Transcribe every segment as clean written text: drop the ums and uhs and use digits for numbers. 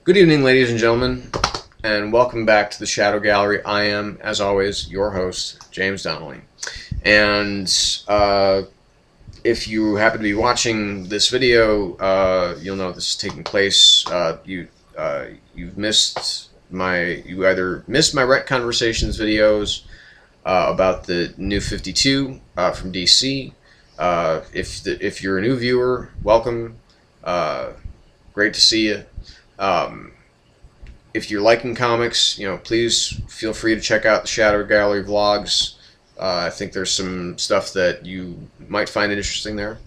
Good evening, ladies and gentlemen, and welcome back to the Shadow Gallery. I am, as always, your host, James Donnelly. And if you happen to be watching this video, you'll know this is taking place. You've missed you either missed my Rent Conversations videos about the New 52 from DC. If you're a new viewer, welcome. Great to see you. If you're liking comics, please feel free to check out the Shadow Gallery vlogs. I think there's some stuff that you might find interesting there.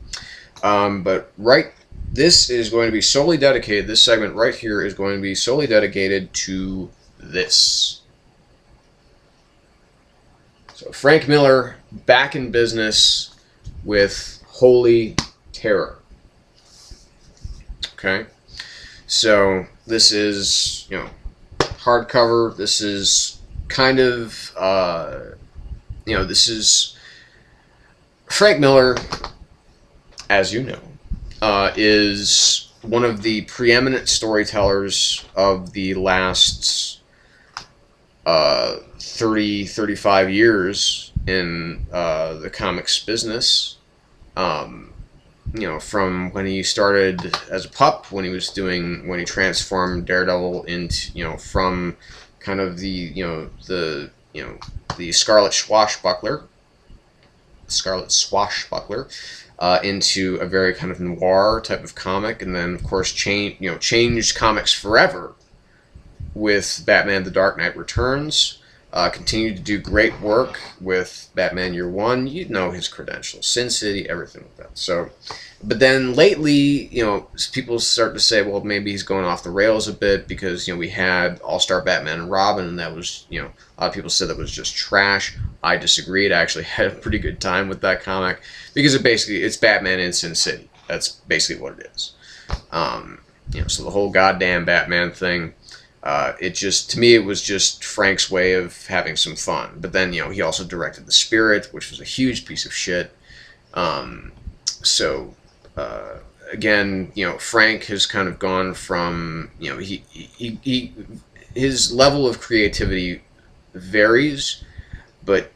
But this is going to be solely dedicated, this segment right here is going to be solely dedicated to this. So Frank Miller back in business with Holy Terror. Okay. So this is, hardcover. This is kind of, this is Frank Miller, as you know, is one of the preeminent storytellers of the last 35 years in the comics business. From when he started as a pup, when he transformed Daredevil into, from kind of the Scarlet Swashbuckler, into a very kind of noir type of comic, and then of course changed comics forever with Batman: The Dark Knight Returns. Continued to do great work with Batman Year One. You know his credentials, Sin City, everything like that. So, but then lately, people start to say, well, maybe he's going off the rails a bit because we had All-Star Batman and Robin, and that was, a lot of people said that was just trash. I disagreed. I actually had a pretty good time with that comic because it's Batman in Sin City. That's basically what it is. So the whole goddamn Batman thing. To me, it was just Frank's way of having some fun. But then, he also directed The Spirit, which was a huge piece of shit. Again, Frank has kind of gone from, his level of creativity varies, but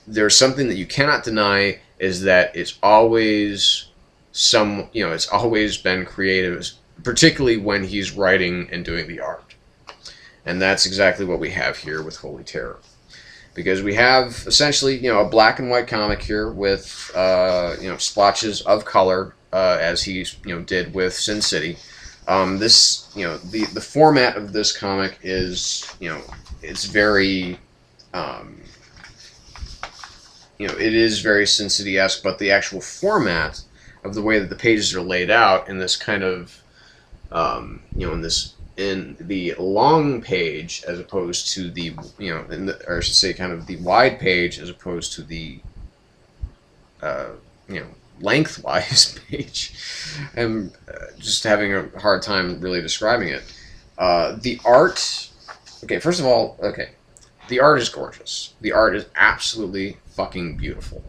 there's something that you cannot deny is that it's always it's always been creative, particularly when he's writing and doing the art. And that's exactly what we have here with Holy Terror. Because we have essentially, a black and white comic here with, splotches of color, as he, did with Sin City. The format of this comic is, it's very, it is very Sin City-esque, but the actual format of the way that the pages are laid out in this kind of, in the long page as opposed to the, or I should say kind of the wide page as opposed to the, lengthwise page. I'm just having a hard time really describing it. The art, first of all, the art is gorgeous. The art is absolutely fucking beautiful.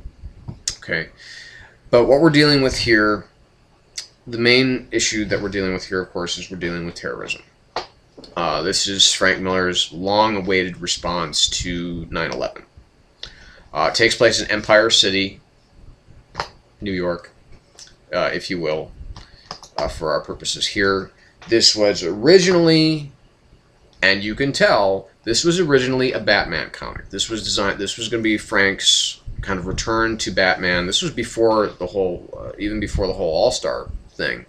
Okay. But what we're dealing with here, the main issue that we're dealing with here, of course, is we're dealing with terrorism. This is Frank Miller's long-awaited response to 9/11. It takes place in Empire City, New York, if you will, for our purposes here. This was originally, and you can tell, this was originally a Batman comic. This was going to be Frank's kind of return to Batman. This was before the whole, even before the whole All-Star thing.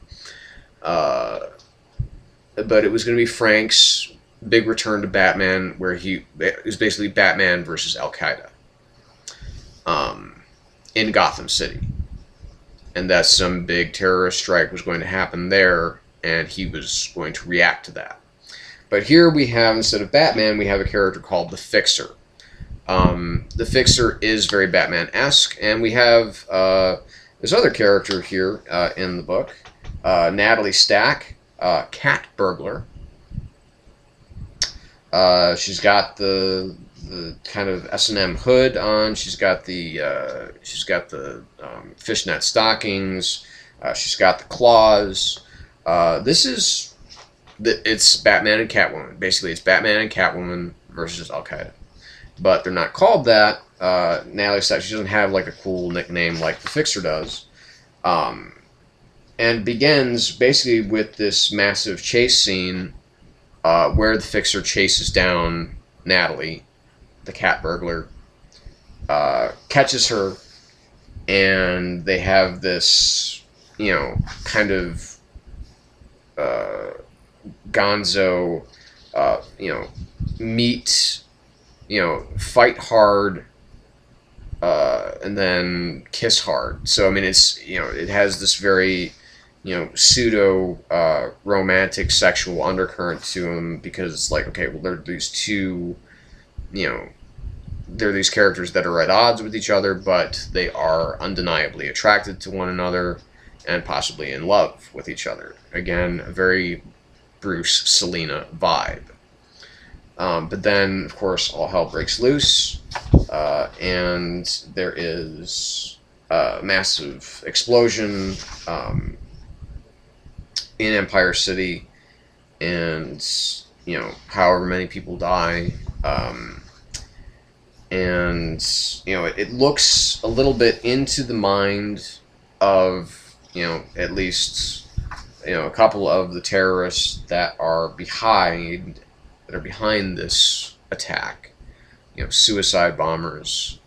But it was going to be Frank's big return to Batman, where it was basically Batman versus Al-Qaeda in Gotham City. And that some big terrorist strike was going to happen there, and he was going to react to that. But here we have, instead of Batman, we have a character called the Fixer. The Fixer is very Batman-esque, and we have this other character here in the book, Natalie Stack, Cat Burglar. She's got the kind of S&M hood on. She's got the fishnet stockings. She's got the claws. This is it's Batman and Catwoman. Basically, it's Batman and Catwoman versus Al Qaeda. But they're not called that. Natalie Stuart, she doesn't have like a cool nickname like the Fixer does. And begins basically with this massive chase scene where the Fixer chases down Natalie, the cat burglar, catches her, and they have this, kind of gonzo, meet, fight hard, and then kiss hard. So, I mean, it has this very, pseudo romantic sexual undercurrent to them, because it's like, okay, well, there are these two, there are these characters that are at odds with each other, but they are undeniably attracted to one another and possibly in love with each other. Again, a very Bruce Selina vibe. But then, of course, all hell breaks loose, and there is a massive explosion in Empire City, and however many people die, and it looks a little bit into the mind of at least a couple of the terrorists that are behind this attack, suicide bombers,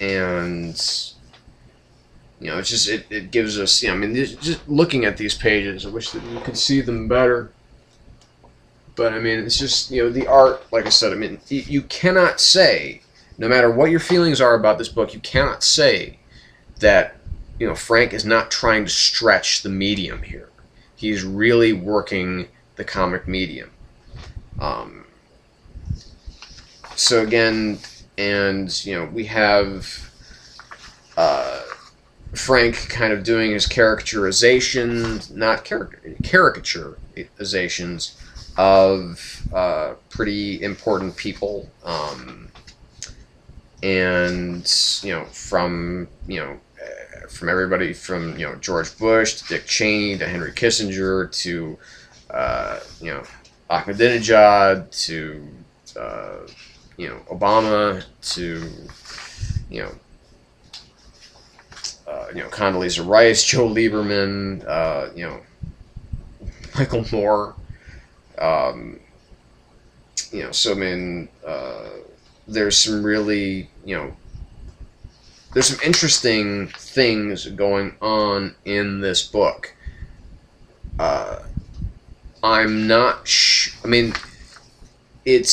and it's just it gives us, I mean, just looking at these pages, I wish that you could see them better. But I mean, it's just, the art, like I said, I mean, you cannot say, no matter what your feelings are about this book, you cannot say that, Frank is not trying to stretch the medium here. He's really working the comic medium. So again, and, we have Frank kind of doing his caricaturizations, not caricaturizations of pretty important people, and from everybody from George Bush to Dick Cheney to Henry Kissinger to Ahmadinejad to Obama to Condoleezza Rice, Joe Lieberman, Michael Moore. So I mean, there's some really, there's some interesting things going on in this book. I'm not I mean, it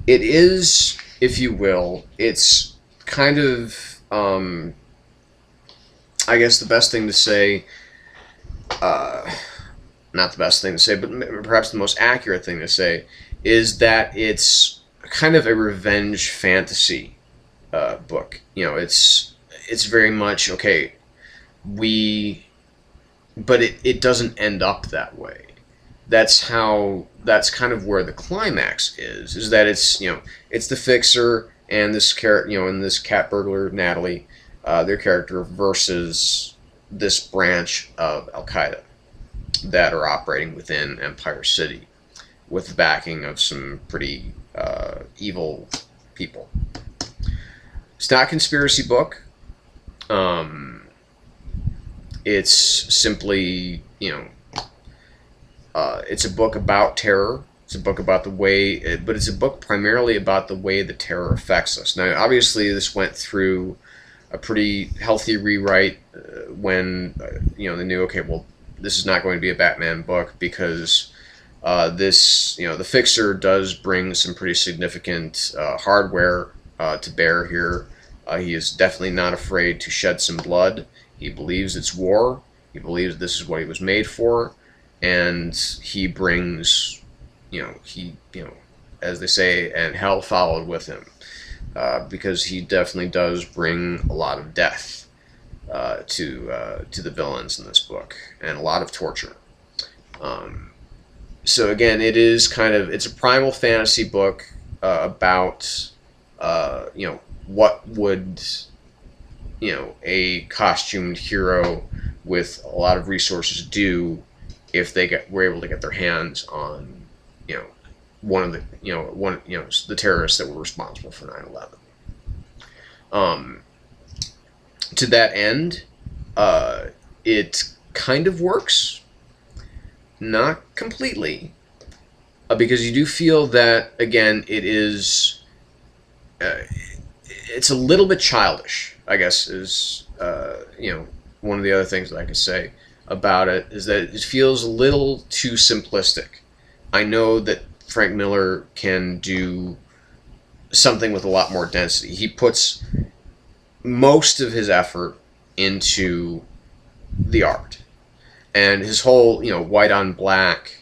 is, if you will, it's kind of, I guess the best thing to say, not the best thing to say, but perhaps the most accurate thing to say, is that it's kind of a revenge fantasy book. It's very much, okay, but it doesn't end up that way. That's kind of where the climax is that it's, it's the Fixer and this and this cat burglar, Natalie, their character, versus this branch of Al Qaeda that are operating within Empire City with the backing of some pretty evil people. It's not a conspiracy book. It's simply, it's a book about terror. It's a book about the way, but it's a book primarily about the way the terror affects us. Now, obviously, this went through a pretty healthy rewrite when, they knew, okay, well, this is not going to be a Batman book, because this, the Fixer does bring some pretty significant hardware to bear here. He is definitely not afraid to shed some blood. He believes it's war. He believes this is what he was made for, and he brings, as they say, and hell followed with him, because he definitely does bring a lot of death to the villains in this book, and a lot of torture. So again, it's a primal fantasy book about, what would, a costumed hero with a lot of resources do if they were able to get their hands on, one of the, the terrorists that were responsible for 9/11. To that end, it kind of works, not completely, because you do feel that, again, it's a little bit childish, I guess, is one of the other things that I could say about it, is that it feels a little too simplistic. I know that Frank Miller can do something with a lot more density. He puts most of his effort into the art, and his whole white on black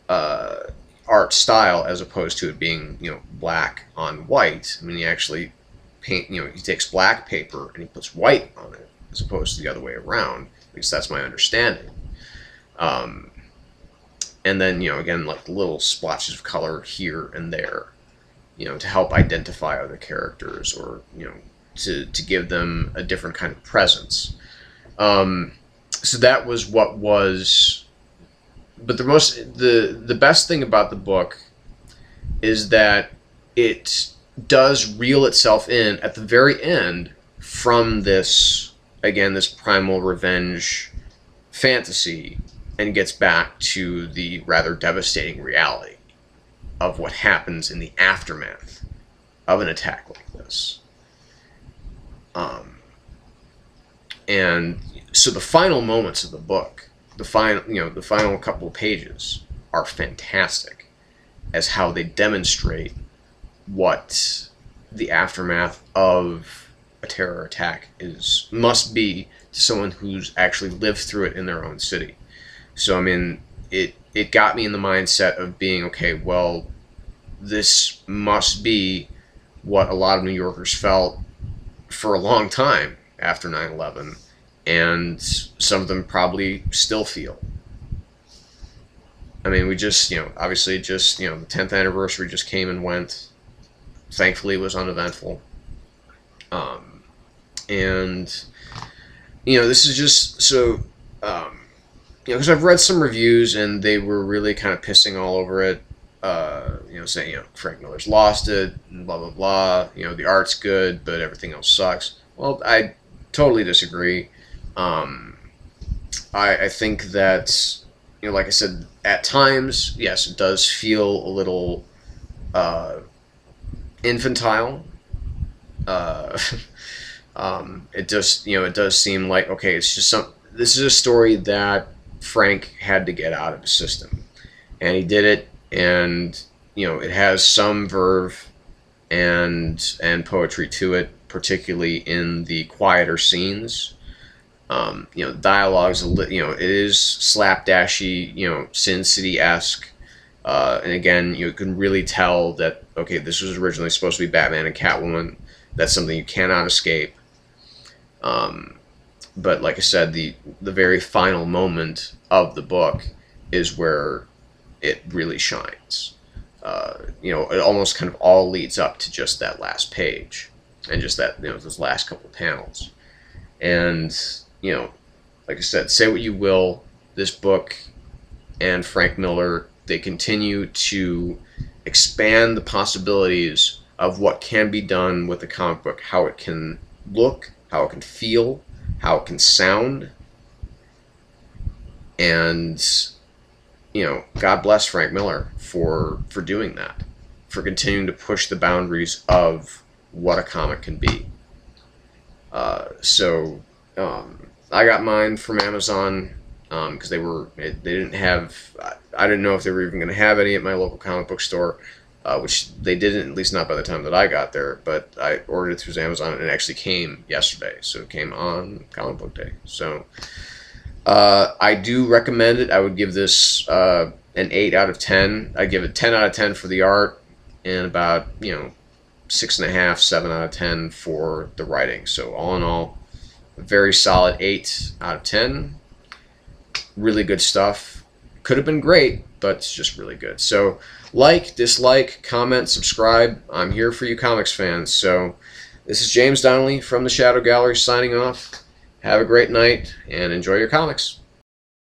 art style, as opposed to it being black on white. I mean, he actually he takes black paper and he puts white on it, as opposed to the other way around. At least that's my understanding. And then again, like little splotches of color here and there, to help identify other characters, or to give them a different kind of presence. So that was what was. But the best thing about the book is that it does reel itself in at the very end from this primal revenge fantasy, and gets back to the rather devastating reality of what happens in the aftermath of an attack like this. And so the final moments of the book, the final couple of pages, are fantastic as how they demonstrate what the aftermath of a terror attack must be to someone who's actually lived through it in their own city. So I mean, it got me in the mindset of being, okay, well, this must be what a lot of New Yorkers felt for a long time after 9/11, and some of them probably still feel. I mean, we just, obviously just, the 10th anniversary just came and went. Thankfully, it was uneventful. And, this is just, so, because I've read some reviews and they were really kind of pissing all over it, saying, Frank Miller's lost it, and blah, blah, blah, the art's good, but everything else sucks. Well, I totally disagree. I think that, like I said, at times, yes, it does feel a little infantile. It just, it does seem like, okay, it's just this is a story that Frank had to get out of his system, and he did it, and it has some verve and poetry to it, particularly in the quieter scenes. Dialogue's it is slapdashy, Sin City-esque, and again, you can really tell that, okay, this was originally supposed to be Batman and Catwoman. That's something you cannot escape. But like I said, the very final moment of the book is where it really shines. It almost kind of all leads up to just that last page, and just that, those last couple of panels. And, like I said, say what you will, this book and Frank Miller, they continue to expand the possibilities of what can be done with the comic book, how it can look, how it can feel, how it can sound. And, God bless Frank Miller for doing that, for continuing to push the boundaries of what a comic can be. I got mine from Amazon because they didn't have, I didn't know if they were even going to have any at my local comic book store, which they didn't, at least not by the time that I got there, but I ordered it through Amazon, and it actually came yesterday, so it came on comic book day. So I do recommend it. I would give this an 8 out of 10. I'd give it 10 out of 10 for the art, and about 6.5, 7 out of 10 for the writing. So all in all, a very solid 8 out of 10. Really good stuff. Could have been great, but it's just really good. So like, dislike, comment, subscribe. I'm here for you comics fans. So this is James Donnelly from the Shadow Gallery signing off, Have a great night and enjoy your comics.